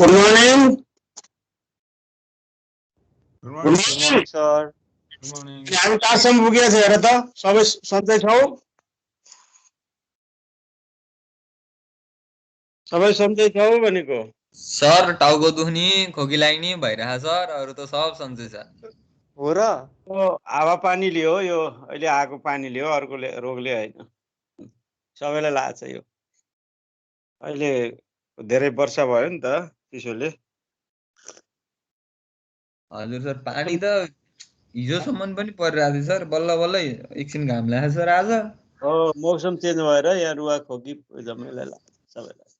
Good morning. Good morning, sir. Good morning. हामी कहाँसम्म पुगेका छ हेर त सबै सन्चै छौ सबै सन्चै छौ भनेको सर टाउको दुख्ने खोकी लाग्ने भइरहेछ सर अरु त सब सन्चै छ हो र यो हावापानीले हो यो अहिले आएको पानीले हो अर्को रोगले हैन सबैलाई लाग्छ यो अहिले धेरै वर्षा भयो नि त त्यसोले हजुर सर पानी त हिजोसम्म पनि परिरहेको थियो सर बल्ल बल्ल एकछिन घाम लाग्यो सर आज हो मौसम चेन्ज भएर यहाँ रुवा खोकी जम्मैलाई लाग्छ सबैलाई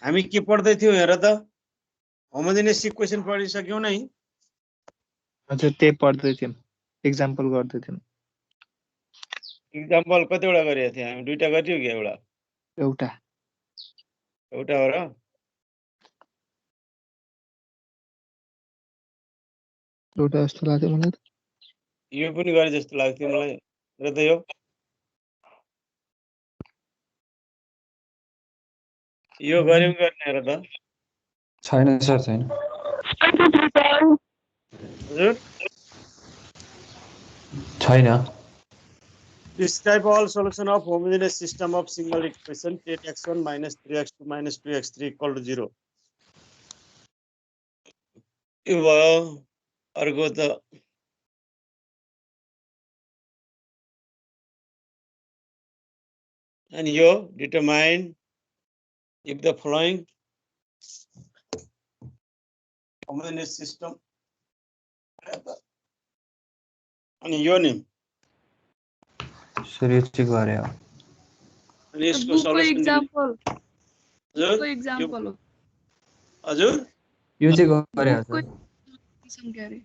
हामी के पढ्दै थियौ हेर त होमोजेनियस इक्वेसन पढिसक्यौ नै हजुर त्यही पढ्दै थियौँ एक्जाम्पल गर्दै थियौँ इक्जाम्पल कतिवटा गरेका थियौ हामी दुईटा गरियो कि एउटा एउटा एउटा हो र एउटा जस्तो लाग्यो मलाई त यो पनि गरे जस्तो लाग्थ्यो मलाई र त यो गर्यौं गर्ने हेर त छैन सर छैन हजुर छैन Describe all solution of homogeneous system of single equation 10x1 minus 3x2 minus 2x3 equal to 0. यो भयो अर्को त and यो determine if the following homogeneous system अनि यो नि सर यो चाहिँ गरे हो अनि यसको सल्युसन एग्जाम्पल हजुर एग्जाम्पल हो हजुर यो चाहिँ गरे हो सर किसिम के अरे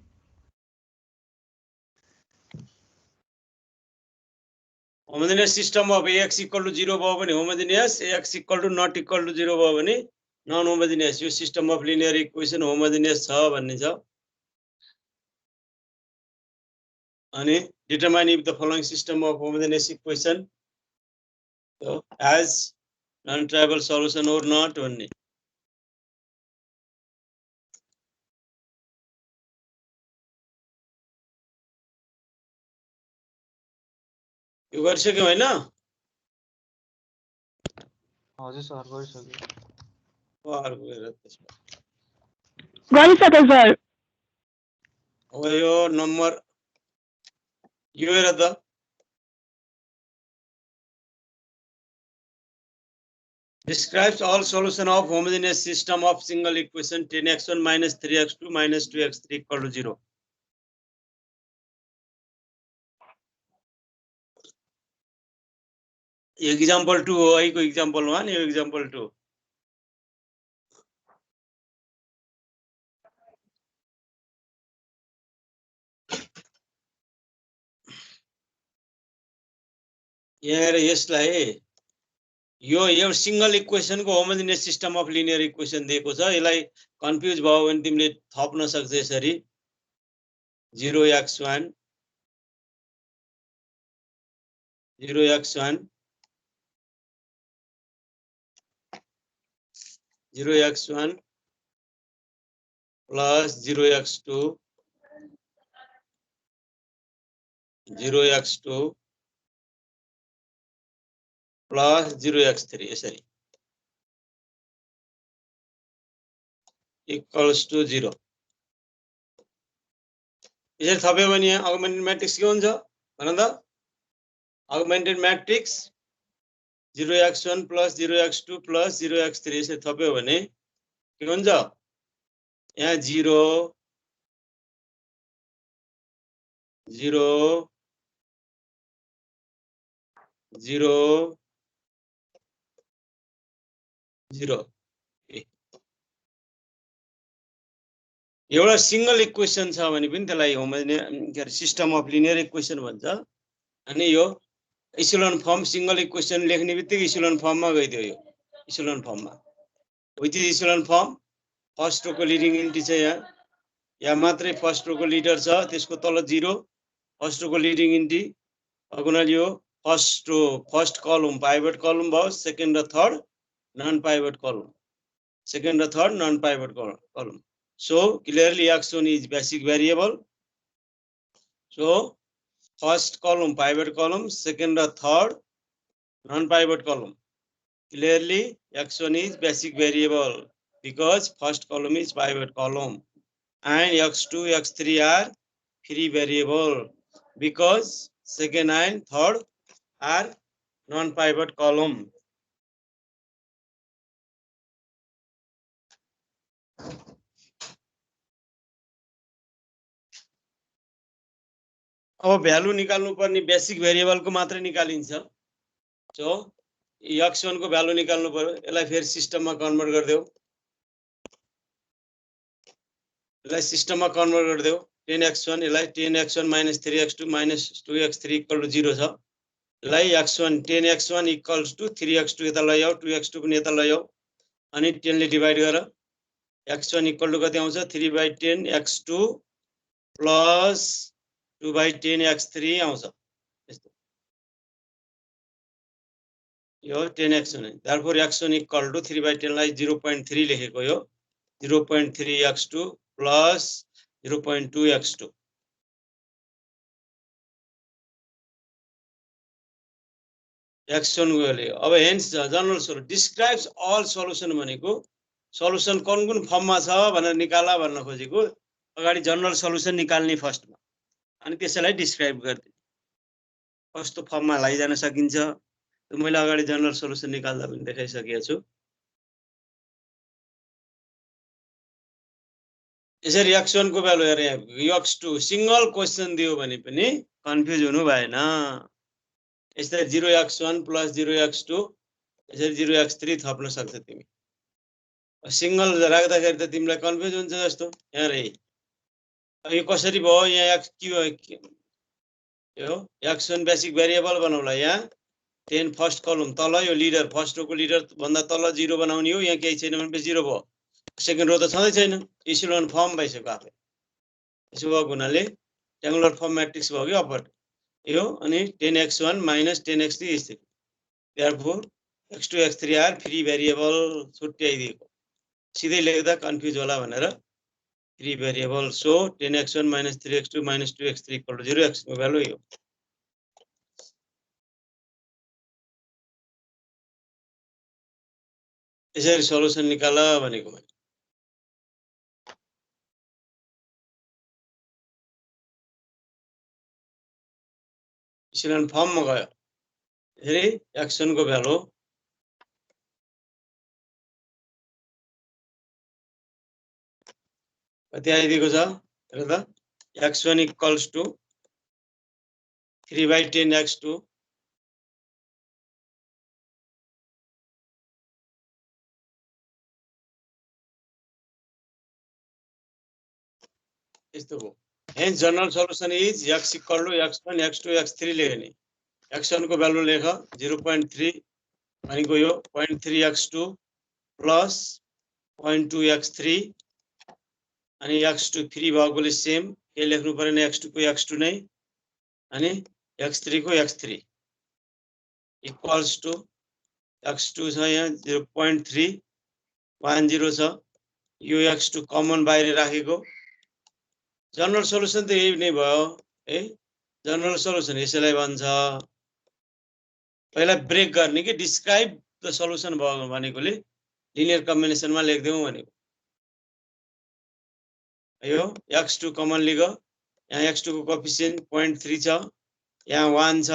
homogeneous system of ax equal to 0 भयो भने homogeneous ax equal to not equal to 0 भयो भने non homogeneous यो system of linear equation homogeneous छ भन्ने छ अनि determine if the following system of homogeneous equation so has non trivial solution or not भन्ने यो गरिसक्यो हैन हजुर सर गरिसक्यो अर्को हेर त्यसमा गरिसके सर अब यो नम्बर यो हेर त describes all solution of homogeneous system of single equation 10x1 minus 3x2 minus 2x3 equal to 0. Example 2 हो है को example 1 यो example 2 यहाँ यसलाई यो सिंगल इक्वेसन को homogeneous system of linear equation दिएको छ यसलाई कन्फ्युज भयो भने तिमीले थप्न सक्छ यसरी 0x1 0x1 0x1 plus 0x2 0x2 plus 0x3 यसरी equals to 0 यसरी थप्यो भने यहाँ अगमेन्टेड म्याट्रिक्स के हुन्छ भन त augmented matrix 0x1 plus 0x2 plus 0x3 यसरी थप्यो भने के हुन्छ यहाँ 0 0 0 0 एउटा सिंगल इक्वेसन छ भने पनि त्यसलाई homogeneous system of linear equation भन्छ अनि यो इचेलोन फर्म सिंगल इक्वेसन लेख्ने बित्तिकै इचेलोन फर्ममा गइदियो यो इचेलोन फर्ममा विच इज इचेलोन फर्म फर्स्ट रोको लिडिङ इन्टी छ यहाँ मात्रै फर्स्ट रोको लिडर छ त्यसको तल 0 फर्स्ट रोको लिडिङ इन्टी अगुनाले यो फर्स्ट कलम पाइभट कलम भयो सेकेन्ड र थर्ड नन पाइभट कलम second or third non-pivot column. So clearly x1 is basic variable. So first column pivot column, second or third non-pivot column. Clearly x1 is basic variable because first column is pivot column, and x2, x3 are free variable because second and third are non-pivot column. अब value निकाल्नु पर्ने basic variable को मात्र निकालिन्छ. So x1 को value निकाल्नु पर्यो. यसलाई फेरि सिस्टममा कन्भर्ट गर्दियौ. यसलाई सिस्टममा कन्भर्ट गर्दियौ. 10x1 यसलाई 10x1 - 3x2 - 2x3 = 0 छ. यसलाई x1 10x1 = 3x2 यता लैजाऊ, 2x2 पनि यता लैजाऊ अनि 10 ले डिवाइड गर. x1 = कति आउँछ 3/10 x2 प्लस 2/10 x3 आउँछ. यस्तो यो 10x1. therefore x1 = 3/10 लाई 0.3 लेखेको यो 0.3 x2 प्लस 0.2 x2. x1 को ले अब hence general solution describes all solution भनेको सोल्युसन कुन कुन फर्ममा छ भनेर निकाला भन्न खोजेको. अगाडि जनरल सोल्युसन निकाल्ने फर्स्टमा अनि त्यसैलाई डिस्क्राइब गर्दै कस्तो फर्ममा लैजान सकिन्छ. मैले अगाडि जनरल सोल्युसन निकाल्दा पनि देखाइसकेको छु. यसरी x1 को भ्यालु हेरे x2 सिंगल क्वेशन दियो भने पनि कन्फ्युज हुनु भएन. यसरी 0x1 प्लस 0x2 यसरी 0x3 थप्न सक्छ तिमी. सिंगल राख्दाखेरि त तिमीलाई कन्फ्युज हुन्छ जस्तो. यहाँ रे यो कसरी भयो यहाँ x के यो x1 बेसिक भेरिएबल बनाउला. यहाँ 10 फर्स्ट कलम तल यो लिडर फर्स्ट रोको लिडर भन्दा तल 0 बनाउने हो. यहाँ केही छैन भनेपछि 0 भयो. सेकेन्ड रो त छँदै छैन. इक्वेसन फर्म भइसक्यो आफै. यसो भएको हुनाले ट्याङ्गुलर फर्म म्याट्रिक्स भयो कि अपर यो. अनि 10x1 - 10x3 is therefore x2 x3 are free variable छुट्याइदिएको. सिधै लेख्दा कन्फ्युज होला भनेर free variable. So 10x1 - 3x2 - 2x3 = 0. x को भ्यालु यो. यसरी सोल्युसन निकाल भनेको मैले. इक्वेसन फर्ममा गयो. यसरी x1 को भ्यालु कति आइदिएको छ हेर त. x1 = 3/10 x2 यस्तो हो. Hence general solution is x = x1 x2 x3 लेख्ने. x1 को भ्यालु लेख 0.3 भनेको यो 0.3 x2 प्लस 0.2 x3 अनि x2 फ्री भएकोले सेम के लेख्नु पर्दैन. x2 को x2 नै अनि x3 को x3 = x2 छ यहाँ 0.310 छ. यो x2 कमन बाहिर राखेको. जनरल सोल्युसन त यही नै भयो है. जनरल सोल्युसन यसैलाई भन्छ. पहिला ब्रेक गर्ने कि डिस्क्राइब द सोल्युसन भयो भनेकोले लिनियर कम्बिनेसनमा लेख्दियौ भनेको. यो x2 कमन लिग. यहाँ x2 को कोएफिसिएन्ट 0.3 छ. यहाँ 1 छ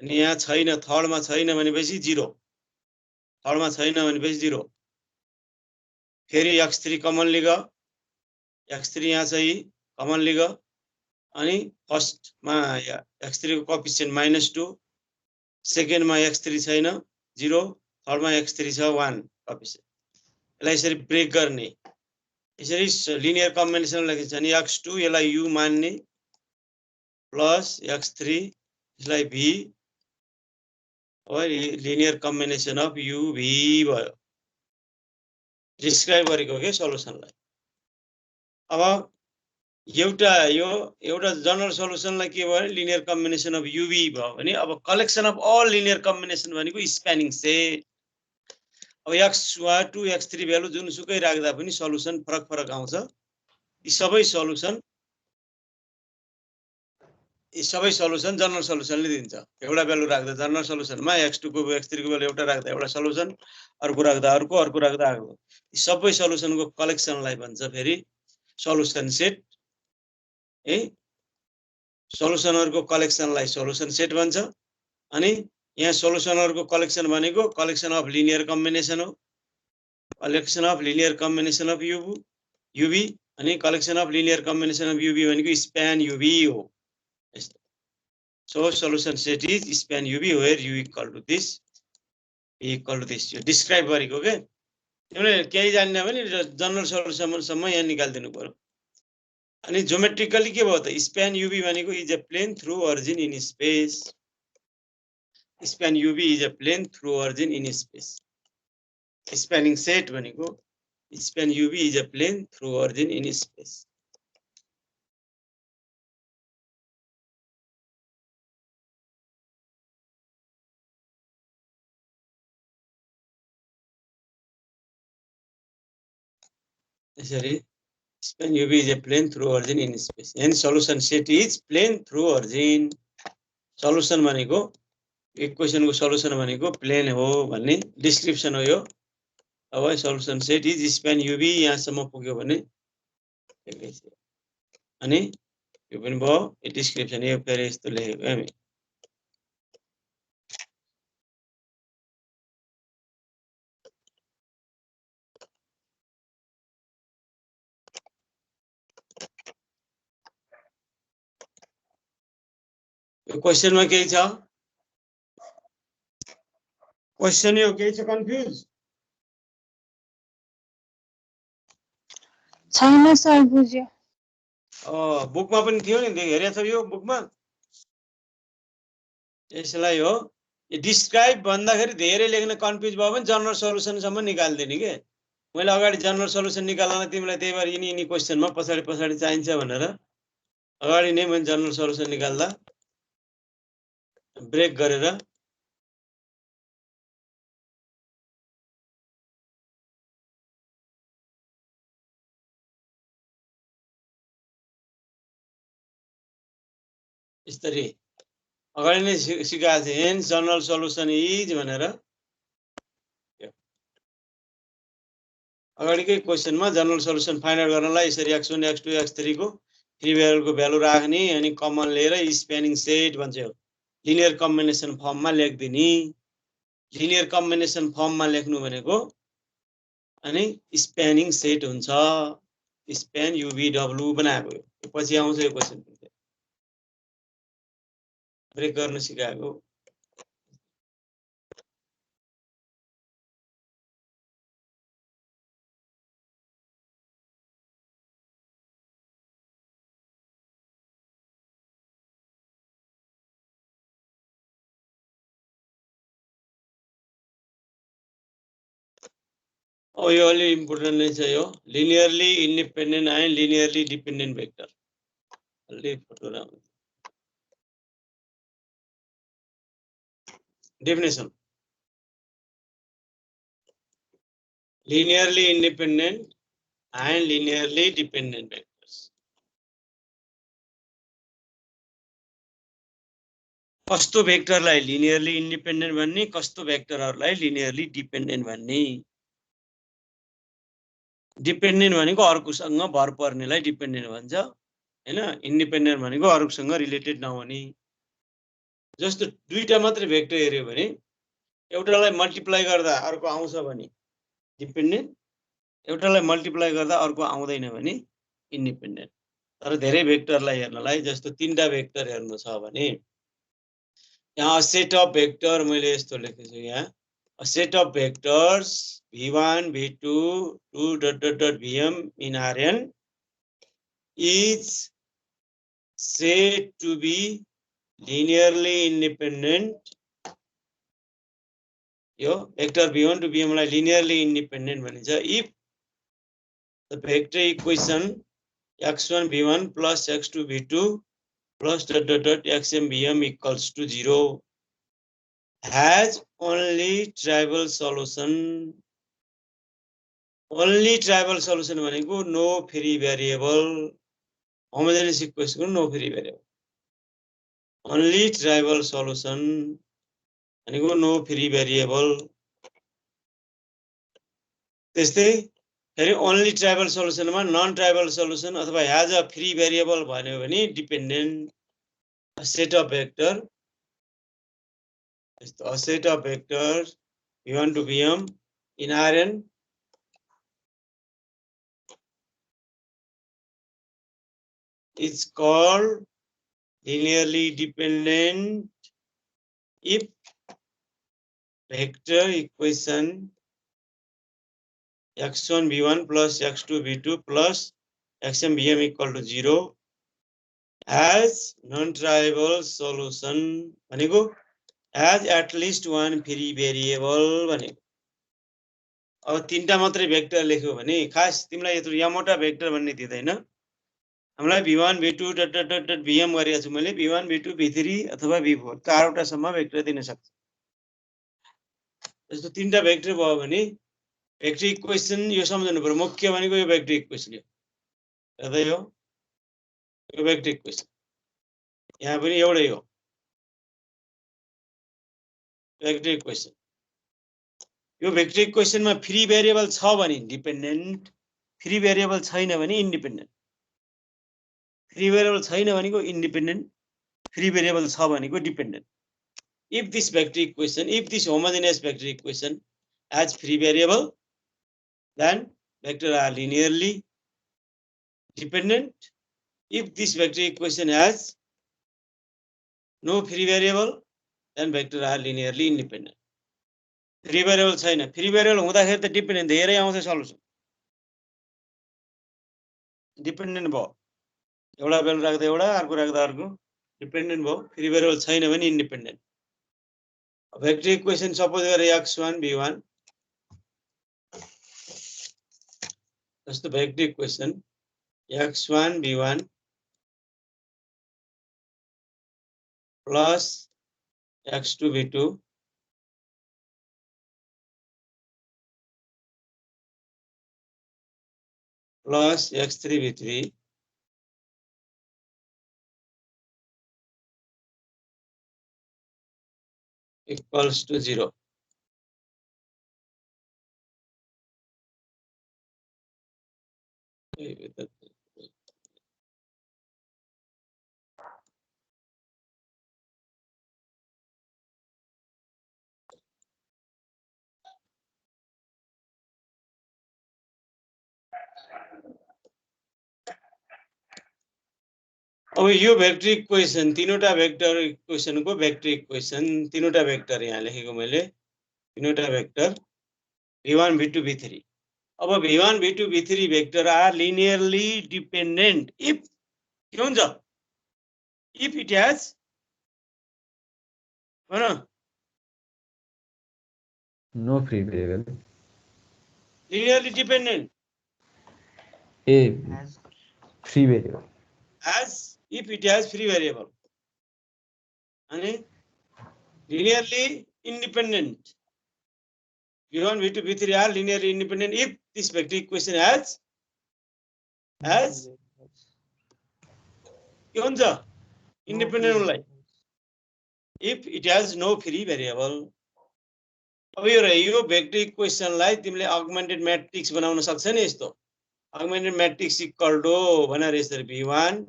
अनि यहाँ छैन. थर्डमा छैन भनेपछि 0. थर्डमा छैन भनेपछि 0. फेरि x3 कमन लिग. x3 यहाँ चाहिँ कमन लिग अनि फर्स्टमा x3 को कोएफिसिएन्ट -2. सेकेन्डमा x3 छैन 0. थर्डमा x3 छ 1 कोएफिसिएन्ट. यसलाई यसरी ब्रेक गर्ने. यसरी लिनियर कम्बिनेसन लेखिन्छ अनि x2 यसलाई u मान्ने प्लस x3 यसलाई v. Linear combination of u v भयो. डिस्क्राइब गरेको के सोल्युसनलाई. अब एउटा जनरल सोल्युसनलाई के भयो लिनियर कम्बिनेसन अफ uv भयो भने अब collection of all linear combination भनेको स्प्यानिङ सेट. अब x वा 2 x3 भ्यालु जुनसुकै राख्दा पनि सल्युसन फरक आउँछ। यी सबै सल्युसन जनरल सल्युसनले दिन्छ। एउटा भ्यालु राख्दा जनरल सल्युसनमा x2 को x3 को भ्यालु एउटा राख्दा एउटा सल्युसन, अर्को राख्दा अर्को राख्दा अर्को। यी सबै सल्युसनको कलेक्सनलाई भन्छ फेरि सल्युसन सेट है। सल्युसनहरुको कलेक्सनलाई सल्युसन सेट भन्छ। अनि यहाँ सल्युसनहरुको कलेक्सन भनेको कलेक्सन अफ लिनियर कम्बिनेसन हो। Collection of linear combination of UV अनि collection of linear combination of UV भनेको स्प्यान UV हो। So solution set is span UV where U equal to this, V equal to this. यो describe गरेको के तिमीले केही जान्ने भने जनरल सल्युसन सम्म यहाँ निकाल्दिनु पर्यो। अनि ज्योमेट्रिकली के भयो त स्प्यान UV भनेको is a plane through origin in space. Span UV is a plane through origin in space. Spanning set भनेको span UV is a plane through origin in space. Sorry, span UV is a plane through origin in space. Hence, solution set is plane through origin. Solution भनेको equation को solution भनेको plain हो भन्ने description हो यो। अब solution set is स्pan UV यहाँसम्म पुग्यो भने अनि यो पनि भयो डिस्क्रिप्सन। यो फेरि यस्तो लेखेको हामी। क्वेश्चन में केही छ? क्वेश्चन यो केही छ कन्फ्युज? छैन सर, बुझ्यो। बुकमा पनि थियो नि, हेरेछ यो बुकमा? यसलाई हो डिस्क्राइब भन्दाखेरि धेरै लेख्न कन्फ्युज भयो भने जनरल सल्युसन सम्म निकाल्दिने के। मैले अगाडि जनरल सल्युसन निकाल्न तिमीलाई त्यही भएर यिनी क्वेश्चनमा पछाडी चाहिन्छ भनेर अगाडि नै मैले जनरल सल्युसन निकाल्दा ब्रेक गरेर यसरी अगाडि नै सिकाएको थिएँ। हेन्स जनरल सल्युसन इज भनेर अगाडिकै क्वेश्चनमा जनरल सल्युसन फाइन्ड आउट गर्नलाई यसरी x1 x2 x3 को थ्री भेरिएबलको भ्यालु राख्ने अनि कमन लिएर स्प्यानिङ सेट भन्छ। लिनियर कम्बिनेसन फर्ममा लेख्दिने। लिनियर कम्बिनेसन फर्ममा लेख्नु भनेको अनि स्प्यानिङ सेट हुन्छ। स्प्यान UVW बनाएको पछि आउँछ यो क्वेशन। ब्रेक गर्न सिकाएको। यो अलि इम्पोर्टेन्ट नै छ। यो linearly independent and linearly dependent vector अलि फोटो राम्रो। Definition linearly independent and linearly dependent vectors. कस्तो भेक्टरलाई लिनियरली इन्डिपेन्डेन्ट भन्ने, कस्तो भेक्टरहरुलाई लिनियरली डिपेन्डेन्ट भन्ने। डिपेन्डेन्ट भनेको अर्कोसँग भर पर्नेलाई डिपेन्डेन्ट भन्छ हैन। इन्डिपेन्डेन्ट भनेको अर्कोसँग रिलेटेड नहुने। जस्तो दुईटा मात्र भेक्टर हेर्यो भने एउटालाई मल्टिप्लाई गर्दा अर्को आउँछ भने डिपेन्डेन्ट, एउटालाई मल्टिप्लाई गर्दा अर्को आउँदैन भने इन्डिपेन्डेन्ट। तर धेरै भेक्टरलाई हेर्नलाई जस्तो तीनटा भेक्टर हेर्नु छ भने यहाँ सेट अफ भेक्टर मैले यस्तो लेखेको छु। यहाँ set of vectors v1 v2 2 vm in Rn is said to be linearly independent. यो भेक्टर v1 to vm लाई linearly independent भनिन्छ if the vector equation x1 v1 plus x2 v2 plus xm vm equals to 0 has only trivial solution only trivial solution भनेको no free variable homogeneous इक्वेसनको no free variable only trivial solution भनेको no free variable त्यस्तै फेरि only trivial सल्युसनमा non trivial solution अथवा has a free variable भन्यो भने dependent set of vector a set of vectors v1 to vm in Rn is called linearly dependent if vector equation x1 v1 plus x2 v2 plus xm vm equal to 0 as non-trivial solution भनेको as at least one free variable भनेको अब तीनटा मात्रै vector लेख्यो भने खास तिमीलाई यत्रो यहाँ मोटा भेक्टर भन्ने दिदैन हामीलाई v1 v2 dot dot dot dot vm गरेको छु मैले v1 v2 v3 अथवा v4 चारवटा सम्म भेक्टर दिन सक्छ जस्तो तीनटा भेक्टर भयो भने भेक्टर इक्वेसन यो सम्झनु पर्यो मुख्य भनेको यो भेक्टर इक्वेसन हो हेर्दै हो यो भेक्टर इक्वेसन यहाँ पनि एउटै हो भेक्टर इक्वेसन यो भेक्टर इक्वेसनमा फ्री भेरिएबल छ भने डिपेन्डेन्ट फ्री भेरिएबल छैन भने इन्डिपेन्डेन्ट फ्री भेरिएबल छैन भनेको इन्डिपेन्डेन्ट फ्री भेरिएबल छ भनेको dependent if this vector equation if this homogeneous vector equation has free variable then vector are linearly dependent if this vector equation has no free variable then vector are linearly independent free variable छैन free variable हुँदाखेरि त dependent धेरै आउँछ solution dependent भयो एउटा value राख्दा एउटा अर्को राख्दा अर्को डिपेन्डेन्ट भयो फ्री भेरिएबल छैन भने इन्डिपेन्डेन्ट vector equation suppose गरे x1 v1 जस्तो vector equation x1 v1 plus x2 v2 plus x3 v3 equals to 0. अब यो भेक्टर इक्वेसन तीनवटा भेक्टर इक्वेसनको भेक्टर इक्वेसन तीनवटा भेक्टर यहाँ लेखेको मैले तीनवटा भेक्टर v1 v2 v3 अब v1 v2 v3 vector are linearly dependent if के हुन्छ इफ इट हैज हैन no free variable linearly dependent a free variable as if it has free variable and linearly independent v1 v2 v3 are linearly independent if this vector equation has के हुन्छ independent लाई if it has no free variable अब यो vector equation लाई तिमीले augmented matrix बनाउन सक्छ नि यस्तो augmented matrix equal to भनेर यसरी v1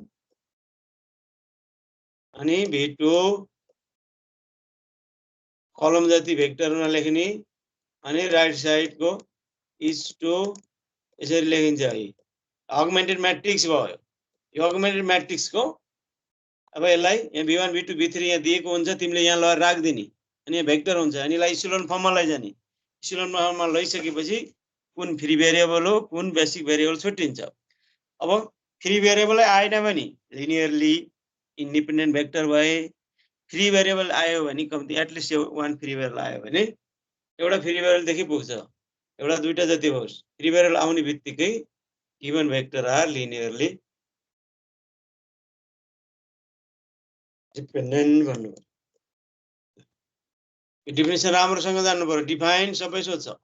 अनि v2 कलम जति भेक्टरमा लेख्ने अनि राइट साइड को इज टु यसरी लेखिन्छ है अगमेन्टेड म्याट्रिक्स भयो यो अगमेन्टेड म्याट्रिक्स को अब यसलाई यहाँ v1 v2 v3 यहाँ दिएको हुन्छ तिमीले यहाँ लगाएर राख्दिनी अनि यहाँ भेक्टर हुन्छ अनि यसलाई इक्वेसन फर्ममा लैजाने इक्वेसन फर्ममा लैसकेपछि कुन फ्री भेरिएबल हो कुन बेसिक भेरिएबल छुट्टिन्छ अब फ्री भेरिएबल आएन भने लिनियरली इन्डिपेन्डेन्ट भेक्टर भए फ्री भेरिएबल आयो भने कम्ती एटलिस्ट वान फ्री भेरिएबल आयो भने एउटा फ्री भेरिएबल देखि पुग्छ एउटा दुईटा जति होस् फ्री भेरिएबल आउने बित्तिकै given vector are linearly dependent भन्नु डिफिनेसन राम्रोसँग जान्नु पर्यो डिफाइन सबै सोध्छ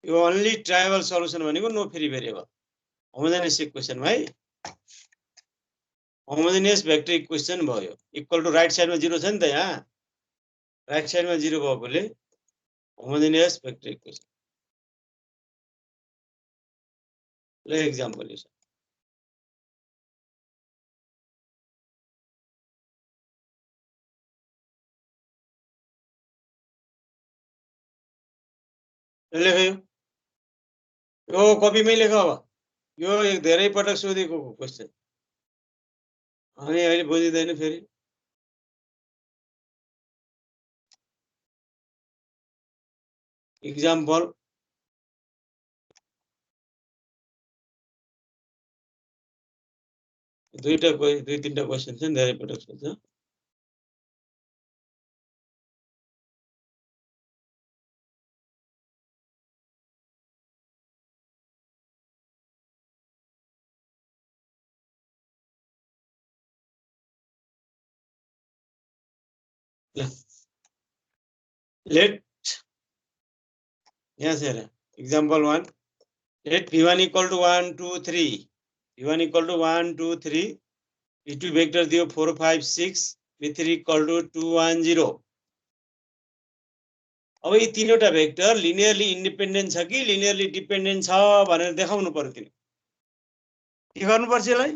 यो ओन्ली ट्राइबल सल्युसन भनेको no free variable homogeneous equation है होमोजेनियस भेक्टर इक्वेसन भयो इक्वल टु राइट साइडमा 0 छ नि त यहाँ राइट साइडमा 0 भएकोले होमोजेनियस भेक्टर इक्वेसन ल एक्जाम्पल यो लेख यो कपीमै लेख अब यो एक धेरै पटक सोधेको क्वेशन अनि अहिले बुझिदैन फेरि एक्जाम्पल दुई तीनटा क्वेशन छ नि धेरै पटक सोध्छ let यहाँ से example 1 let v1 equal to 1 2 3 v1 equal to 1 2 3 v2 vector दियो 4 5 6 v3 equal to 2 1 0 अब यी तीनवटा भेक्टर लिनियरली इन्डिपेन्डेन्ट छ कि लिनियरली डिपेन्डेन्ट छ भनेर देखाउनु पर्यो तिमी के गर्नु पर्छ यसलाई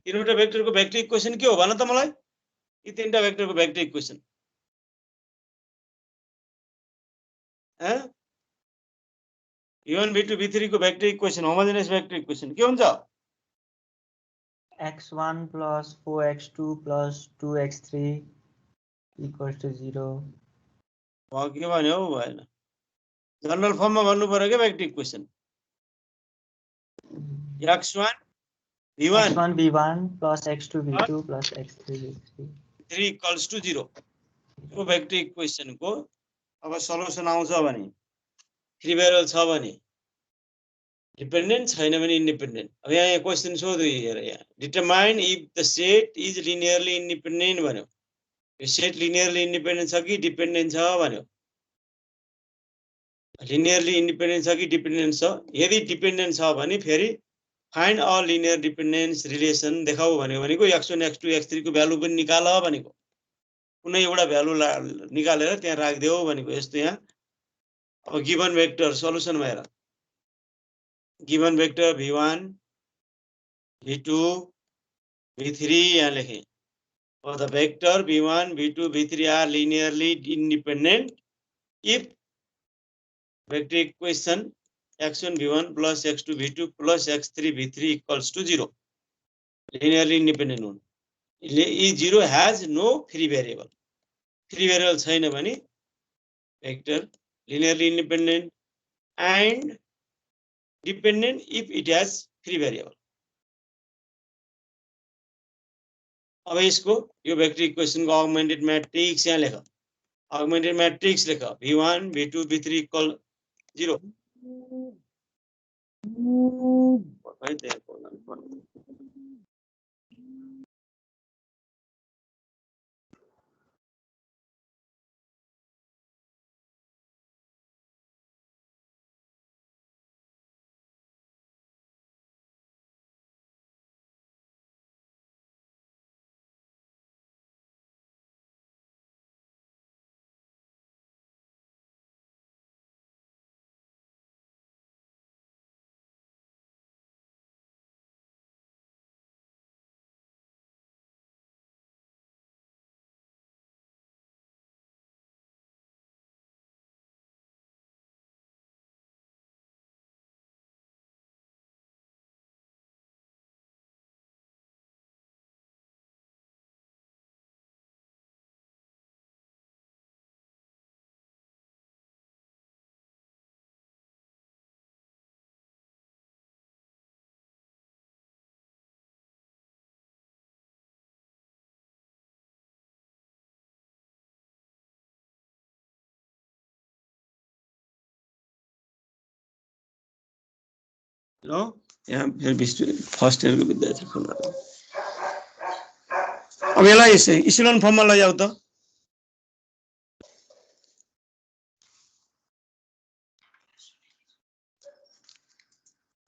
तीनवटा भेक्टरको भेक्टर इक्वेसन के हो भन त मलाई यी तीनटा भेक्टरको vector equation v1 v2 v3 को vector equation homogeneous vector equation के हुन्छ x1 plus 4x2 plus 2x3 equals to 0 के भन्यो भएन जनरल फर्ममा भन्नु पर्यो के vector equation x1 v1 x1 v1 plus x2 v2 plus x3 v3 3 equals to 0 यो भेक्टर इक्वेसन को अब सल्युसन आउँछ भने फ्री भेरिएबल छ भने डिपेन्डेन्ट छैन भने इन्डिपेन्डेन्ट अब यहाँ क्वेशन सोध्यो हेर यहाँ determine if the set is linearly independent भन्यो यो सेट लिनियरली इन्डिपेन्डेन्ट छ कि डिपेन्डेन्ट छ भन्यो लिनियरली इन्डिपेन्डेन्ट छ कि डिपेन्डेन्ट छ यदि डिपेन्डेन्ट छ भने फेरि find a linear dependence relation देखाऊ भनेको x1 x2 x3 को भ्यालु पनि निकाल भनेको कुनै एउटा भ्यालु निकालेर त्यहाँ राख्देऊ भनेको यस्तो यहाँ अब गिवन भेक्टर सल्युसन भएर given vector v1 v2 v3 यहाँ लेखेँ for the vector v1 v2 v3 are linearly independent if vector equation x1 v1 plus x2 v2 plus x3 v3 equals to 0 linearly independent one is 0 has no free variable छैन भने vector linearly independent and dependent if it has free variable अब इसको यो vector equation को augmented matrix यहाँ लेख augmented matrix लेख v1 v2 v3 equal 0 लो यहाँ फिर फर्स्ट इयर को विद्यार्थी फोन अब यसलाई इसिलोन फर्ममा लैजाऊ त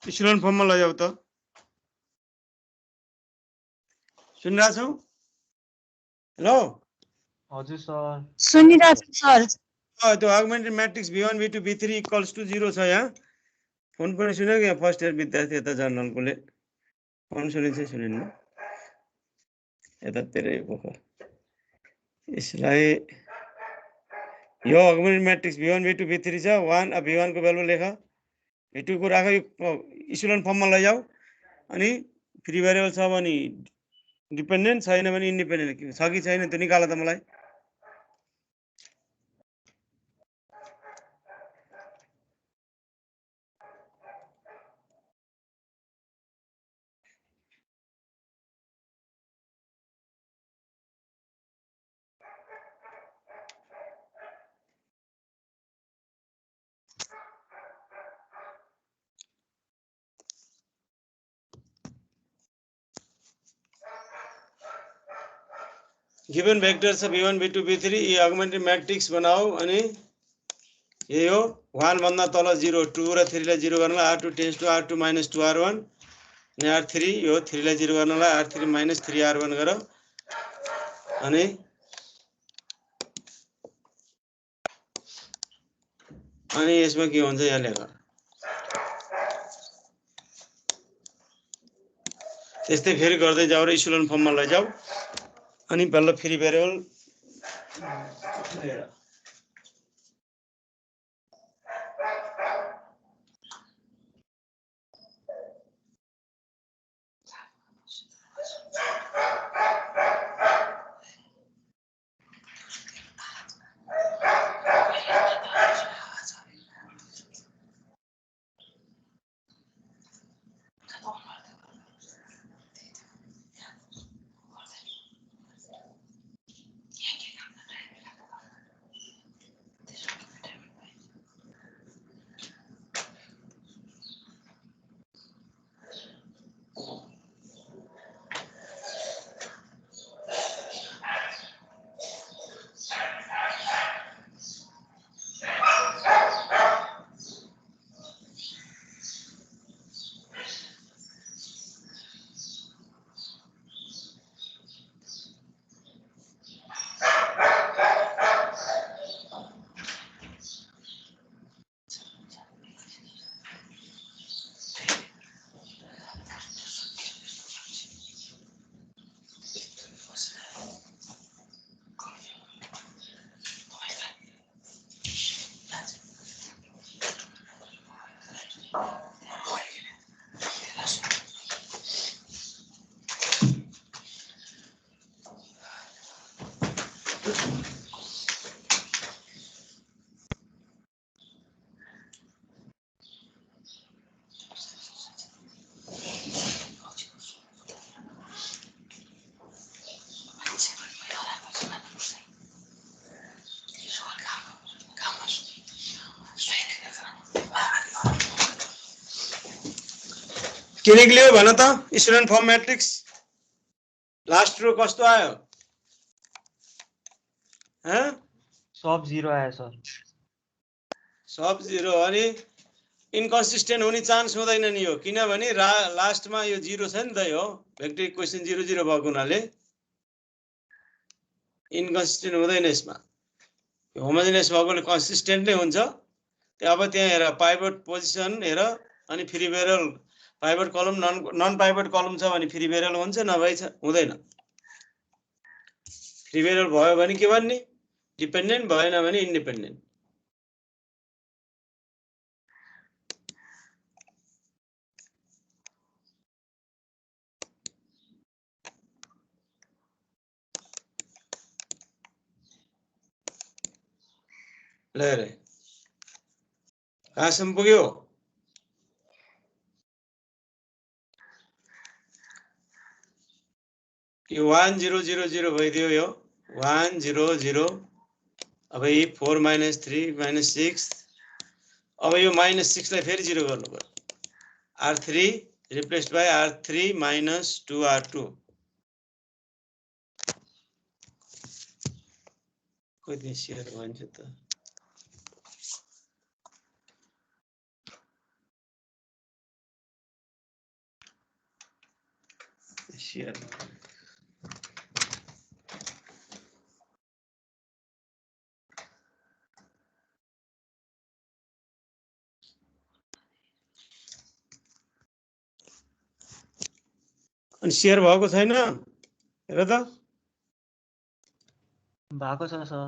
इक्सुलन फर्ममा लैजाऊ त सुनिरहेको छौ हेलो हजुर सर सुनिरहेको छु सर त्यो augmented matrix v1 v2 v3 equals to 0 छ यहाँ फोन पनि सुन्यो कि यहाँ फर्स्ट इयर विद्यार्थी यता जर्नलकोले फोन सुनिन्छ सुनिन्न यतातिरै पोखर यसलाई यो augmented matrix v1 v2 v3 छ 1 अब v1 को भ्यालु लेख v2 को राख यो इक्सुलन फर्ममा लैजाऊ अनि फ्री भेरिएबल छ भने डिपेन्डेन्ट छैन भने इन्डिपेन्डेन्ट छ कि छैन त्यो निकाल त मलाई गिवन भेक्टर छ v1 v2 v3 ये अगमेन्टेड म्याट्रिक्स बनाऊ अनि ये हो 1 भन्दा तल 0 2 र 3 लाई 0 गर्नलाई r2 tends to r2 - 2r1 अनि r3 यो 3 लाई 0 गर्नलाई r3 - 3r1 गर अनि यसमा के हुन्छ यहाँ लेख त्यस्तै फेरि गर्दै जाऊ र इक्सुलन फर्ममा लैजाऊ अनि बल्ल फ्री भेरिएबल के निक्लियो भन त इक्सुलन फर्म म्याट्रिक्स लास्ट रो कस्तो आयो ह सब 0 आयो सर सब 0 अनि इन्कन्सिस्टेन्ट हुने चान्स हुँदैन नि यो किनभने लास्टमा यो 0 छ नि त यो भेक्टर इक्वेसन 0 0 भएको हुनाले इन्कन्सिस्टेन्ट हुँदैन यसमा होमोजेनियस भएकोले कन्सिस्टेन्ट नै हुन्छ अब त्यहाँ हेर पाइभट पोजिसन हेर अनि फ्री भेरिएबल पाइभट कलम नन पाइभट कलम छ भने फ्री भेरिएबल हुन्छ नभए हुँदैन फ्री भेरिएबल भयो भने के भन्ने डिपेन्डेन्ट भएन भने इन्डिपेन्डेन्ट ले रे कहाँसम्म पुग्यो यो 1 0 0 0 भइदियो यो 1 0 0 अब यो 4 - 3 - 6 अब यो -6 लाई फेरि 0 गर्नु पर्यो r3 replaced by r3 - 2r2 कति शेयर भन्छ त Shear. अनि शेयर भएको छैन हेर त भएको छ सर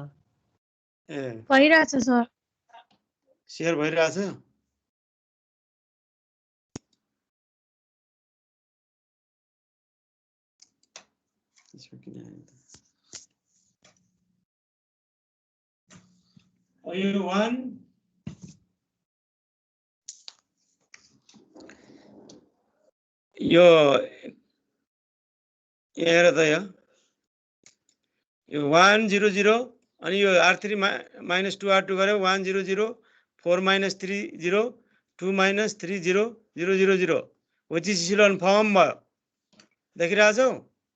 ए भइरहेछ सर शेयर भइरहेछ यसमा किन आयो त यो 1 यो हेर त यो 1 0 0 अनि यो R3 minus 2 R2 गरे 1 0 0 4 minus 3 0 2 minus 3 0 0 0 0 which is echelon form भयो देखिरहेछौ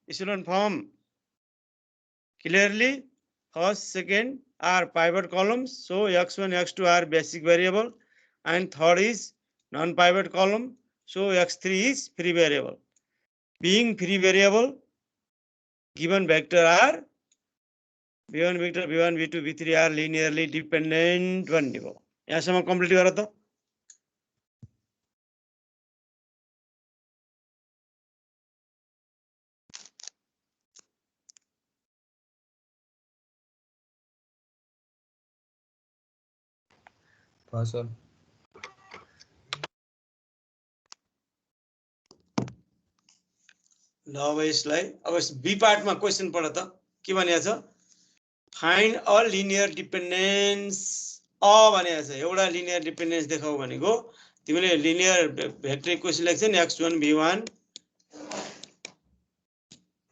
echelon form clearly first second are pivot columns so x1 x2 are basic variable and third is non pivot column so x3 is free variable being free variable given vector are v1 vector v1 v2 v3 are linearly dependent भन्ने भयो यहाँसम्म complete गर त sir ल अब यसलाई अब be पार्टमा question पढ त के भनिएको छ फाइन्ड अ लिनियर डिपेन्डेन्स भनेको छ एउटा लिनियर डिपेन्डेन्स देखाऊ भनेको तिमीले लिनियर भेक्टर इक्वेसन लेख्छ नि x1 v1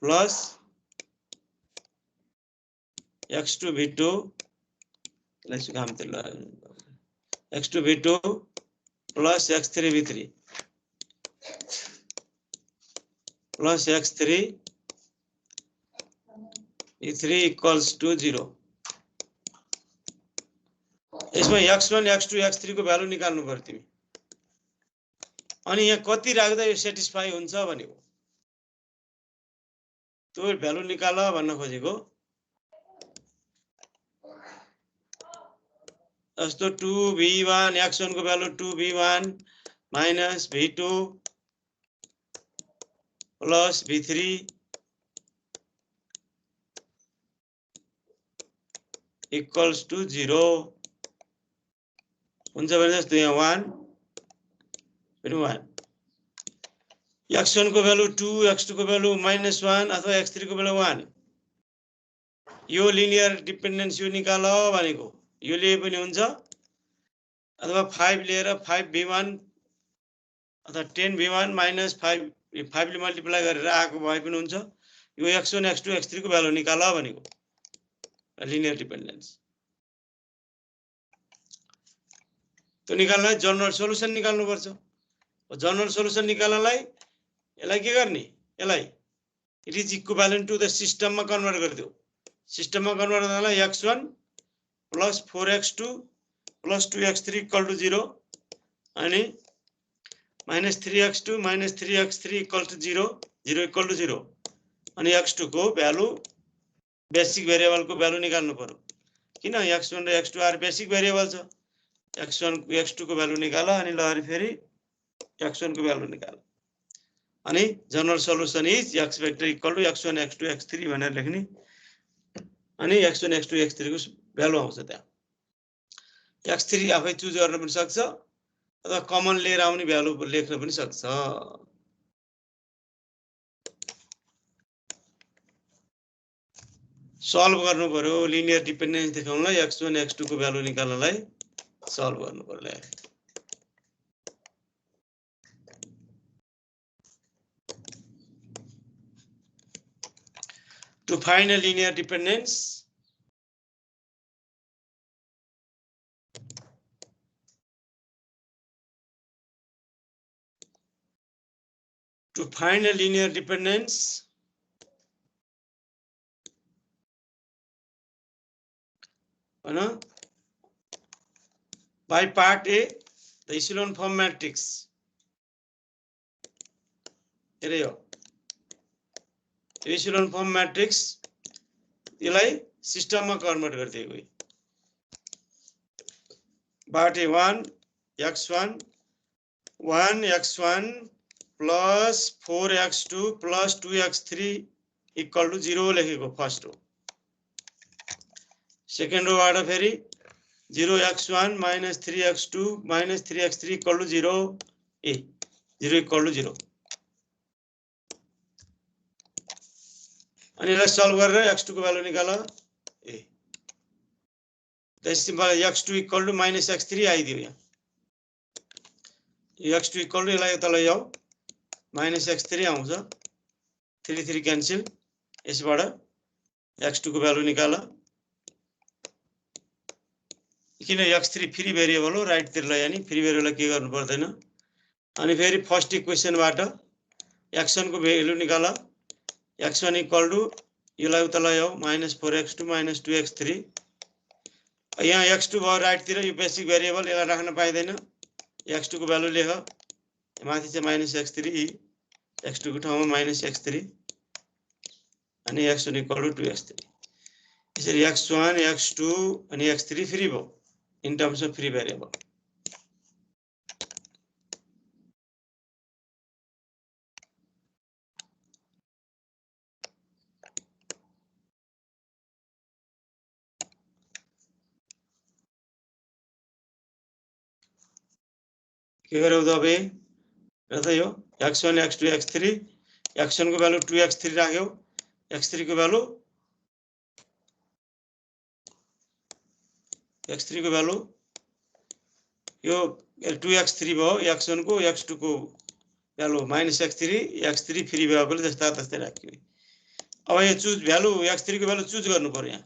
plus x2 v2 यसलाई काम त ल x2 v2 plus x3 v3 plus x3 e3 equals to 0 यसमा x1 x2 x3 को भ्यालु निकाल्नु पर्यो तिमी अनि यहाँ कति राख्दा यो सेटिस्फाई हुन्छ भनेको त्यो भ्यालु निकाल भन्न खोजेको जस्तो 2v1 x1 को value 2v1 minus v2 plus v3 equals to 0 हुन्छ भने जस्तो यहाँ 1 फेरि 1 x1 को भ्यालु 2 x2 को भ्यालु -1 अथवा x3 को भ्यालु 1 यो लिनियर डिपेन्डेन्स यो निकाल भनेको यो लिए पनि हुन्छ अथवा 5 लिएर 5v1 अथवा 10v1 minus 5 ले मल्टिप्लाई गरेर आएको भए पनि हुन्छ यो x1 x2 x3 को भ्यालु निकाल भनेको लिनियर डिपेन्डेन्स त्यो निकाल्नलाई जनरल सोलुसन निकाल्नु पर्छ जनरल सोलुसन निकाल्नलाई यसलाई के गर्ने यसलाई it is equivalent to the सिस्टममा कन्भर्ट गरिदेऊ सिस्टममा कन्भर्ट गर्नलाई x1 plus 4x2 plus 2x3 equal to 0 अनि minus 3x2 minus 3x3 equal to 0 0 equal to 0 अनि x2 को भ्यालु बेसिक भेरिएबल को भ्यालु निकाल्नु पर्यो किन x1 र x2 आर बेसिक भेरिएबल छ x1 x2 को भ्यालु निकाल अनि लहरी फेरि x1 को भ्यालु निकाल अनि general solution is x vector equal to x1 x2 x3 भनेर लेख्ने अनि x1 x2 x3 को भ्यालु आउँछ त्यहाँ x3 आफै चुज गर्न पनि सक्छ अथवा कमन लिएर आउने भ्यालु लेख्न पनि सक्छ सल्भ गर्नु पर्यो लिनियर डिपेन्डेन्स देखाउनलाई x1 x2 को भ्यालु निकाल्नलाई सल्भ गर्नु पर्यो to find a linear dependence by part A the echelon form matrix here yo echelon form matrix यसलाई सिस्टममा कन्भर्ट गरिदिएको हो बाटे 1 x1 1x1 plus 4x2 plus 2x3 equal to 0 लेखेको first हो सेकेन्ड रोबाट फेरि 0x1 minus 3x2 minus 3x3 equal to 0 A 0 equal to 0 अनि यसलाई सल्भ गरेर x2 को भ्यालु निकाल ए त्यसपछि मलाई x2 equal to minus x3 आइदियो यहाँ x2 equal to यसलाई तल ल्याऊ minus x3 आउँछ 3 3 क्यान्सल यसबाट x2 को भ्यालु निकाल किन x3 फ्री भेरिएबल हो राइट तिर ल्यायो नि फ्री भेरिएबललाई के गर्नु पर्दैन अनि फेरि फर्स्ट इक्वेसनबाट x1 को भ्यालु निकाल x1 equal to यसलाई उता ल्याऊ -4x2 - 2x3 यहाँ x2 भयो राइट तिर यो बेसिक भेरिएबल यसलाई राख्न पाइदैन x2 को भ्यालु लेख माथि चाहिँ -x3 x2 को ठाउँमा -x3 अनि x1 equal to 2x3 यसरी x1 x2 अनि x3 फ्री भयो in terms of free variable के गर्यो त बे र त यो x1 x2 x3 x1 को भ्यालु 2x3 राख्यो x3 को भ्यालु x3 को भ्यालु यो 2x3 भयो x1 को x2 को भ्यालु -x3 x3 फ्री भएकोले जस्ता तस्तै राख्यो अब यो चुज भ्यालु x3 को भ्यालु चुज गर्नु पर्यो यहाँ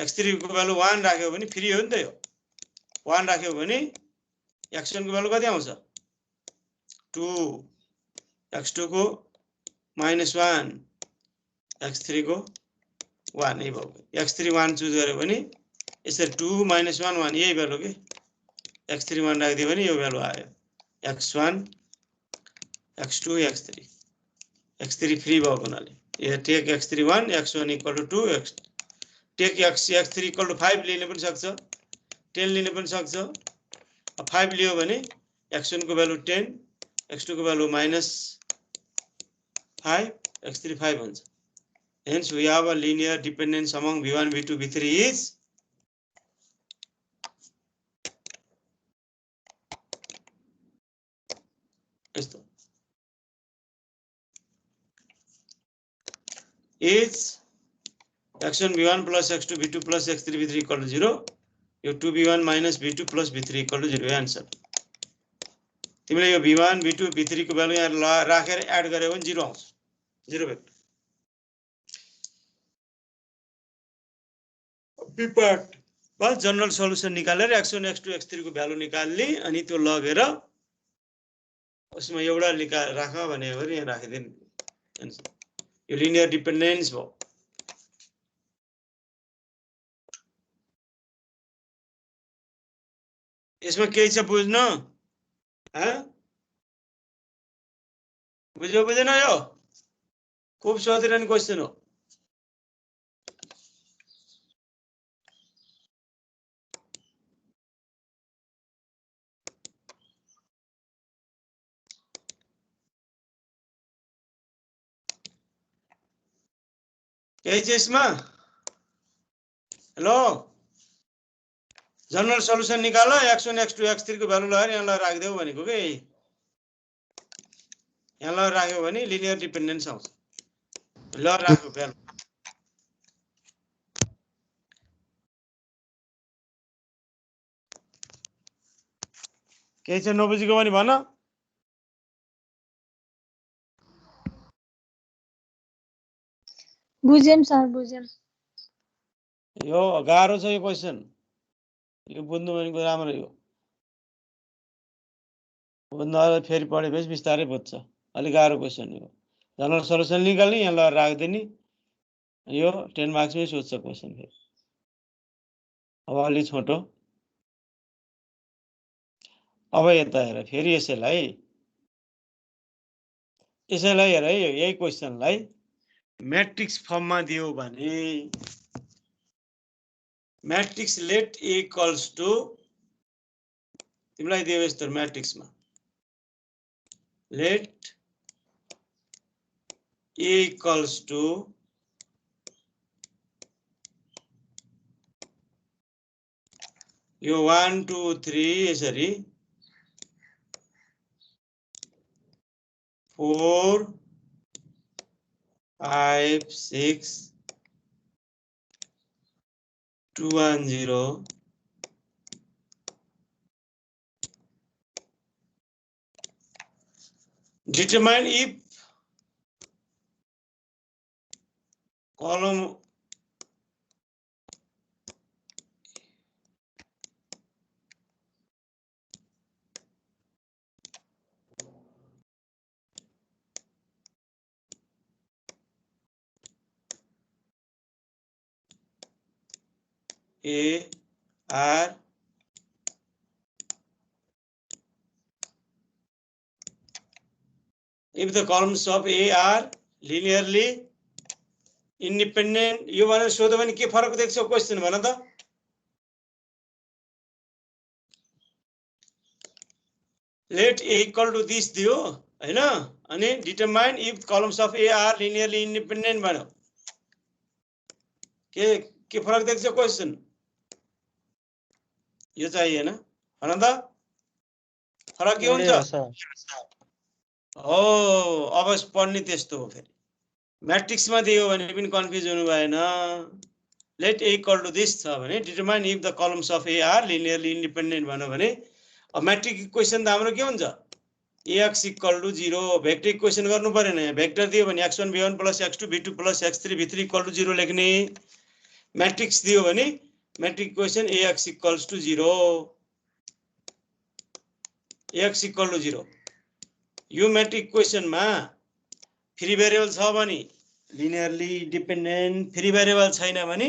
x3 को भ्यालु 1 राख्यो भने फ्री हो नि त यो 1 राख्यो भने x1 को भ्यालु कति आउँछ 2 x2 को -1 x3 को 1 यही भयो x3 1 चुज गर्यो भने यसरी 2 - 1 1 यही भ्यालु के x3 1 राखिदियो भने यो भ्यालु आयो x1 x2 x3 x3 free भएको हुनाले यो take x3 1 x1 equal to 2 x take x3 equal to 5 लिन पनि सक्छ 10 लिन पनि सक्छ अब 5 लियो भने x1 को भ्यालु 10 x2 को भ्यालु -5 x3 5 हुन्छ hence we have a linear dependence among v1 v2 v3 is is x1 v1 plus x2 v2 plus x3 v3 equal to 0 यो 2v1 minus v2 plus v3 equal to 0 answer तिमीले यो v1 v2 v3 को value यहाँ राखेर add गर्यो भने 0 आउँछ 0 vector b part बस जनरल सल्युसन निकालेर x1 x2 x3 को भ्यालु निकाल्ने अनि त्यो लगेर उसमा एउटा राख भने यहाँ राखिदिनु यो लिनियर डिपेन्डेन्स भयो यसमा केही छ बुझ्न बुझ्यो बुझेन यो खूब सोधिरहने क्वेसन हो केही छ यसमा हेलो जनरल सल्युसन निकाल x1 x2 x3 को भ्यालु लगाएर यहाँ राखिदेऊ भनेको के यहाँ राख्यो भने लिनियर डिपेन्डेन्स आउँछ ल राख्यो भ्यालु केही छ नबुझेको भने भन बुझेम सर बुझेम यो गाह्रो छ यो क्वेसन यो बुझ्नु भनेको राम्रो हो बुझ्न फेरि पढेपछि बिस्तारै बुझ्छ अलि गाह्रो क्वेसन हो जनरल सल्युसन निकाल्ने यहाँ राखिदिने यो 10 मार्क्समै सोध्छ क्वेसन फेरि अब अलि छोटो अब यता हेर फेरि यसैलाई हेर है यही क्वेसनलाई मैट्रिक्स फर्ममा दियो भने matrix let A equals to तिमीलाई दियो यस्तो मैट्रिक्समा लेट ए इक्वल्स टु यो 1 2 3 यसरी 4 5 6 2 1 0 determine if column A R if the columns of A are linearly independent यो भनेर सोध्यो भने के फरक देख्छौ क्वेशन भन त let A equal to this दियो हैन अनि determine if columns of A are linearly independent भन्यो के फरक देख्छौ क्वेशन यो चाहिए ना भन त फरक के हुन्छ हो अब पढ्ने त्यस्तो हो फेरि मैट्रिक्समा दियो भने पनि कन्फ्युज हुनु भएन let A equal to this छ भने determine if the columns of A are linearly independent भन्यो भने अब मैट्रिक इक्वेसन त हाम्रो के हुन्छ x equal to 0 vector equation गर्नु परेन यहाँ भेक्टर दियो भने x1 v1 + x2 v2 + x3 v3 equal to 0 लेख्ने मैट्रिक्स दियो भने matrix equation ax equals to 0 ax equal to 0 यो मैट्रिक इक्वेसनमा फ्री भेरिएबल छ भने लिनियरली डिपेन्डेन्ट फ्री भेरिएबल छैन भने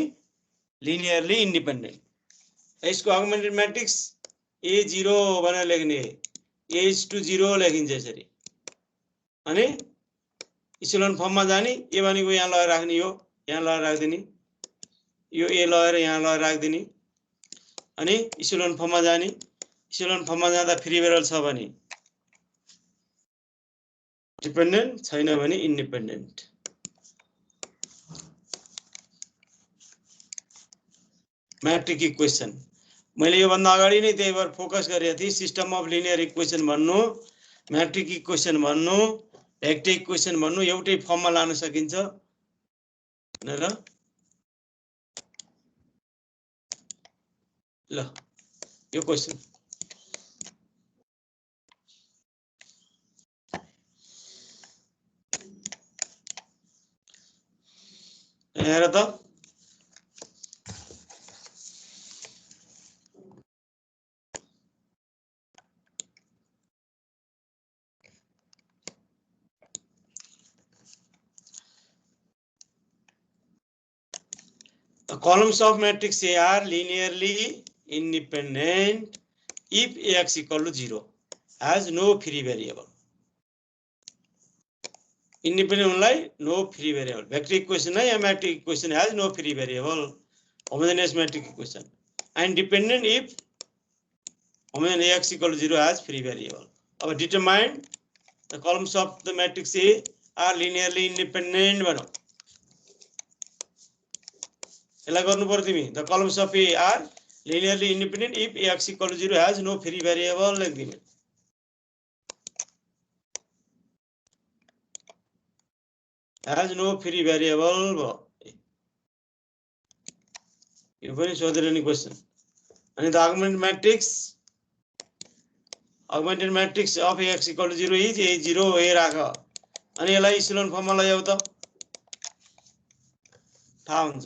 लिनियरली इन्डिपेन्डेन्ट यसको आर्गुमेन्टेड मैट्रिक्स a0 भनेर लेख्ने h20 लेखिन्छ यसरी अनि इचेलोन फर्ममा जाने ए भनेको यहाँ लगाएर राख्ने यो यहाँ लगाएर राख्दिने यो ए लगाएर यहाँ लगाएर राख्दिने अनि इचेलोन फर्ममा जाने इचेलोन फर्ममा जाँदा फ्री भेरिएबल छ भने डिपेन्डेन्ट छैन भने इन्डिपेन्डेन्ट मैट्रिक इक्वेसन मैले यो भन्दा अगाडि नै त्यही भएर फोकस गरेको थिएँ सिस्टम अफ लिनियर इक्वेसन भन्नु मैट्रिक इक्वेसन भन्नु भेक्टर इक्वेसन भन्नु एउटै फर्ममा लान सकिन्छ भनेर ल यो क्वेसन हेर त The columns of matrix A are linearly independent if Ax equal to 0 has no free variable. Independent only no free variable. Vector equation yeah matrix equation has no free variable. Homogeneous matrix equation. And dependent if homogeneous Ax equal to 0 has free variable. Our determine the columns of the matrix A are linearly independent बनो. यसलाई गर्नु पर्यो तिमी the columns of A are linearly independent if x equal to 0 has no free variable लेख्दिने has no free variable भयो यो पनि सोधेर नि क्वेशन अनि the augmented matrix of x equal to 0 is a0 A राख अनि यसलाई इचेलोन फर्ममा ल्याऊ त थाहा हुन्छ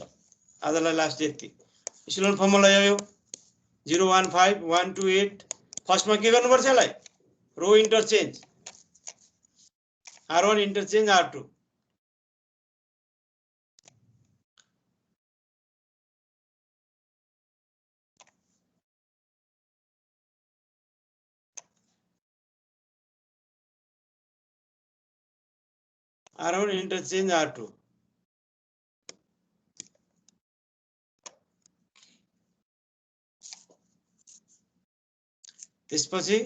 आजलाई लास्ट यति इचेलोन फर्ममा ल्यायो 0 1 5 1 2 8 फर्स्टमा के गर्नुपर्छ यसलाई रो interchange r1 interchange r2 r1 interchange r2 त्यसपछि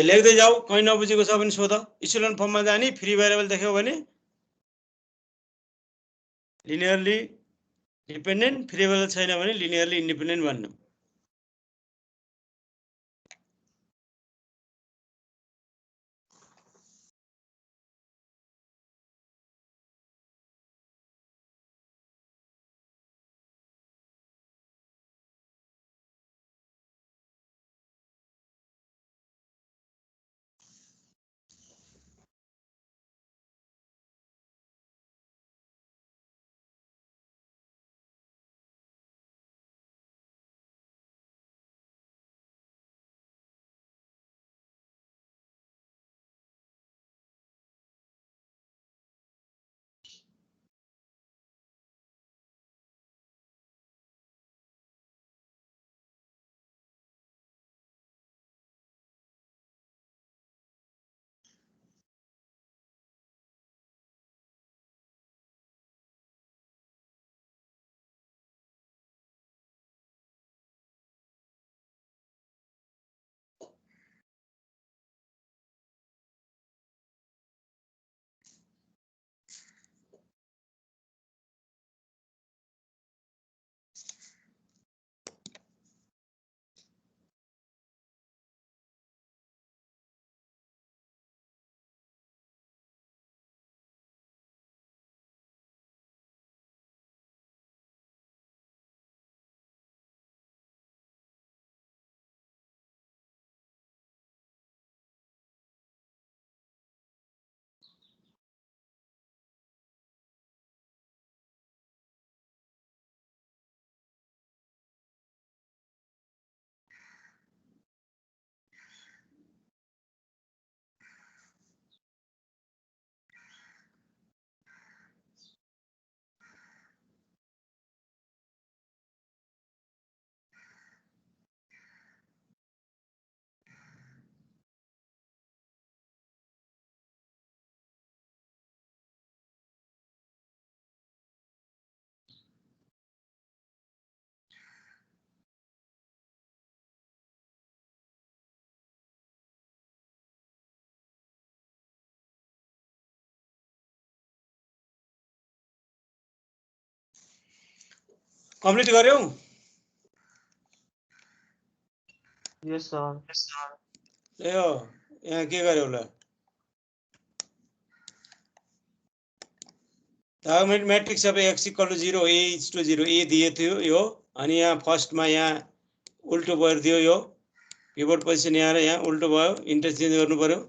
लेख्दै जाऊ, कहीँ नबुझेको छ भने सोध। इचेलन फर्ममा जाने, फ्री भेरिएबल देख्यौ भने लिनियरली डिपेन्डेन्ट, फ्री भेरिएबल छैन भने लिनियरली इन्डिपेन्डेन्ट भन्नु। कम्प्लिट गर्यौ? Yes, sir. ए हो, यहाँ के गर्यौ ल? Matrix of x = 0, a = 0, a दिए थियो यो, अनि यहाँ फर्स्टमा यहाँ उल्टो गरिदियो यो पिभट पोजिसन, यहाँ र यहाँ उल्टो भयो, इन्टरचेन्ज गर्नु पर्यो।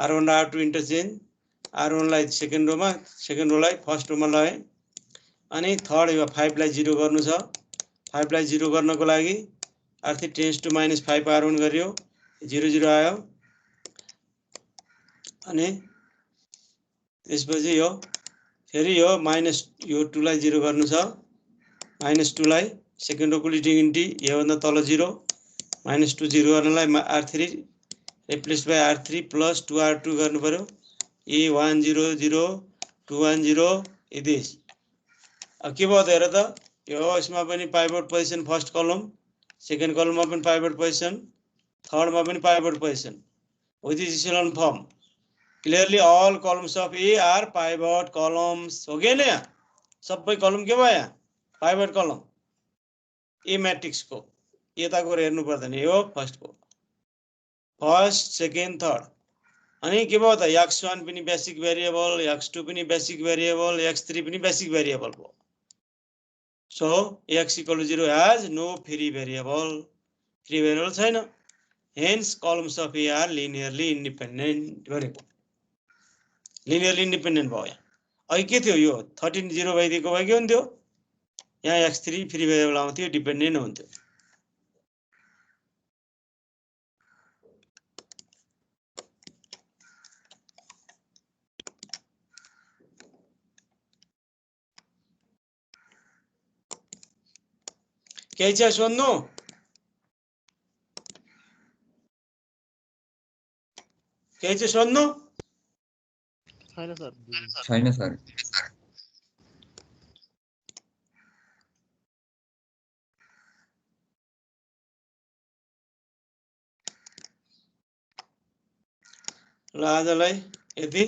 R1 र R2 इन्टरचेन्ज, R1 लाई सेकेन्ड रोमा, सेकेन्ड रोलाई फर्स्ट रोमा लगाए, अनि थर्ड यो 5 लाई 0 गर्नु छ। 5 लाई 0 गर्नको लागि R3 टेन्स टु -5 R1 गरियो, 0 0 आयो, अनि त्यसपछि यो फेरि यो -2 लाई 0 गर्नु छ। -2 लाई सेकेन्ड रोको लिडिङ यो भन्दा तल 0, -2 0 गर्नलाई R3 replace by R3 + 2R2 गर्नु पर्यो। E1 0 0 2 1 0 इदिस। अब के भयो त हेर त, यो यसमा पनि pivot position first column, second कलममा पनि पाइभट पोजिसन, थर्डमा पनि pivot position with this echelon form. Clearly all columns of A are pivot columns हो कि हैन? यहाँ सबै कलम के भयो? यहाँ पाइभट कलम ए मैट्रिक्सको यताको हेर्नु पर्दैन, यो फर्स्टको, फर्स्ट सेकेन्ड थर्ड। अनि के भयो त, x1 पनि बेसिक भेरिएबल, x2 पनि बेसिक भेरिएबल, x3 पनि बेसिक भेरिएबल भयो। So x equal to 0 has no free variable. Free variable छैन. Hence columns of A are linearly independent भनेको. Linearly independent भयो यहाँ. अघि के थियो यो 13 0 भइदिएको भए के हुन्थ्यो? यहाँ x3 फ्री भेरिएबल आउँथ्यो, डिपेन्डेन्ट हुन्थ्यो. केही छ सोध्नु? केही छ सोध्नु? छैन सर. ल आजलाई यति.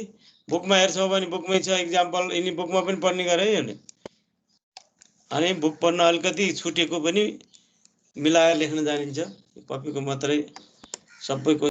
बुकमा हेर्छौ भने बुकमै छ एक्जाम्पल, यिनी बुकमा पनि पढ्ने गरे है. अनि बुक पढ्न अलिकति छुटेको पनि मिलाएर लेख्न जानिन्छ. कपीको मात्रै सबैको